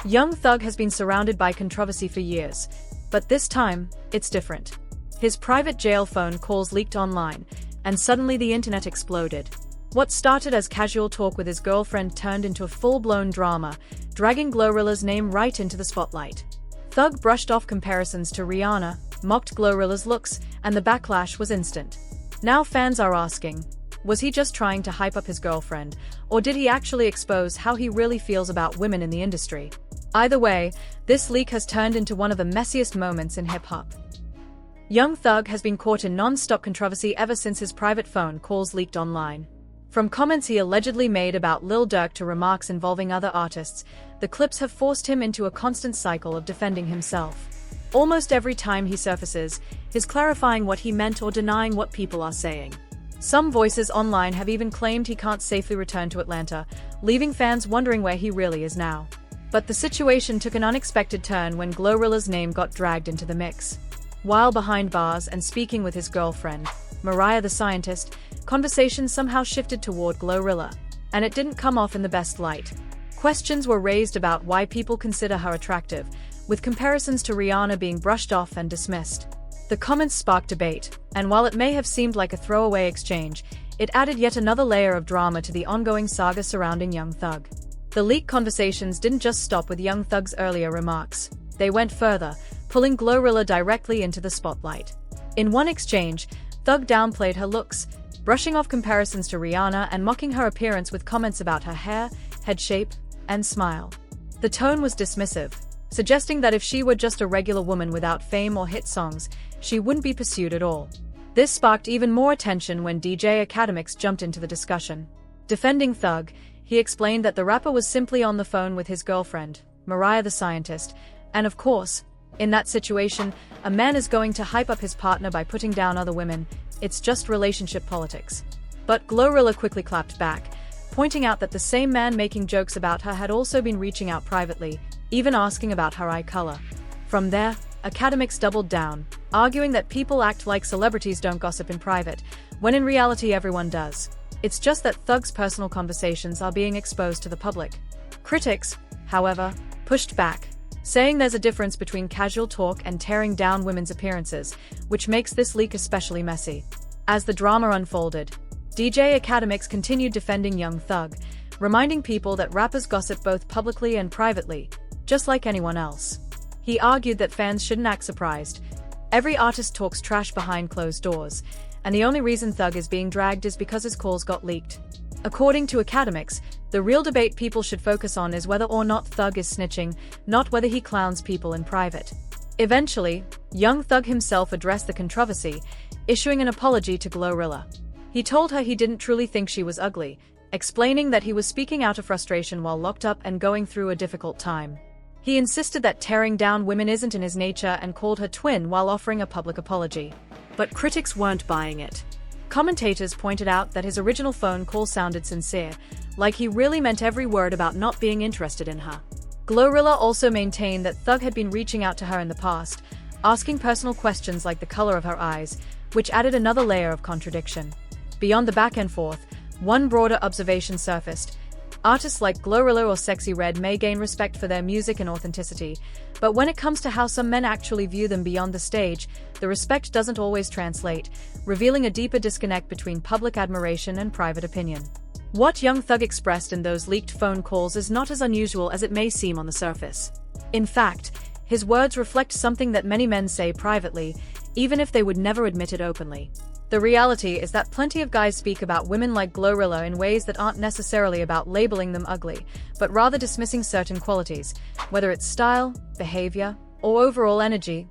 Young Thug has been surrounded by controversy for years, but this time, it's different. His private jail phone calls leaked online, and suddenly the internet exploded. What started as casual talk with his girlfriend turned into a full-blown drama, dragging GloRilla's name right into the spotlight. Thug brushed off comparisons to Rihanna, mocked GloRilla's looks, and the backlash was instant. Now fans are asking, was he just trying to hype up his girlfriend, or did he actually expose how he really feels about women in the industry? Either way, this leak has turned into one of the messiest moments in hip-hop. Young Thug has been caught in non-stop controversy ever since his private phone calls leaked online. From comments he allegedly made about Lil Durk to remarks involving other artists, the clips have forced him into a constant cycle of defending himself. Almost every time he surfaces, he's clarifying what he meant or denying what people are saying. Some voices online have even claimed he can't safely return to Atlanta, leaving fans wondering where he really is now. But the situation took an unexpected turn when GloRilla's name got dragged into the mix. While behind bars and speaking with his girlfriend, Mariah the Scientist, conversation somehow shifted toward GloRilla, and it didn't come off in the best light. Questions were raised about why people consider her attractive, with comparisons to Rihanna being brushed off and dismissed. The comments sparked debate, and while it may have seemed like a throwaway exchange, it added yet another layer of drama to the ongoing saga surrounding Young Thug. The leaked conversations didn't just stop with Young Thug's earlier remarks. They went further, pulling GloRilla directly into the spotlight. In one exchange, Thug downplayed her looks, brushing off comparisons to Rihanna and mocking her appearance with comments about her hair, head shape, and smile. The tone was dismissive, suggesting that if she were just a regular woman without fame or hit songs, she wouldn't be pursued at all. This sparked even more attention when DJ Academics jumped into the discussion. Defending Thug, he explained that the rapper was simply on the phone with his girlfriend, Mariah the Scientist, and of course, in that situation, a man is going to hype up his partner by putting down other women. It's just relationship politics. But GloRilla quickly clapped back, pointing out that the same man making jokes about her had also been reaching out privately, even asking about her eye color. From there, Academics doubled down, arguing that people act like celebrities don't gossip in private, when in reality everyone does. It's just that Thug's personal conversations are being exposed to the public. Critics, however, pushed back, saying there's a difference between casual talk and tearing down women's appearances, which makes this leak especially messy. As the drama unfolded, DJ Academics continued defending Young Thug, reminding people that rappers gossip both publicly and privately, just like anyone else. He argued that fans shouldn't act surprised. Every artist talks trash behind closed doors, and the only reason Thug is being dragged is because his calls got leaked. According to Academics, the real debate people should focus on is whether or not Thug is snitching, not whether he clowns people in private. Eventually, Young Thug himself addressed the controversy, issuing an apology to GloRilla. He told her he didn't truly think she was ugly, explaining that he was speaking out of frustration while locked up and going through a difficult time. He insisted that tearing down women isn't in his nature and called her twin while offering a public apology. But critics weren't buying it. Commentators pointed out that his original phone call sounded sincere, like he really meant every word about not being interested in her. GloRilla also maintained that Thug had been reaching out to her in the past, asking personal questions like the color of her eyes, which added another layer of contradiction. Beyond the back and forth, one broader observation surfaced. Artists like GloRilla or Sexy Red may gain respect for their music and authenticity, but when it comes to how some men actually view them beyond the stage, the respect doesn't always translate, revealing a deeper disconnect between public admiration and private opinion. What Young Thug expressed in those leaked phone calls is not as unusual as it may seem on the surface. In fact, his words reflect something that many men say privately, even if they would never admit it openly. The reality is that plenty of guys speak about women like GloRilla in ways that aren't necessarily about labeling them ugly, but rather dismissing certain qualities, whether it's style, behavior, or overall energy.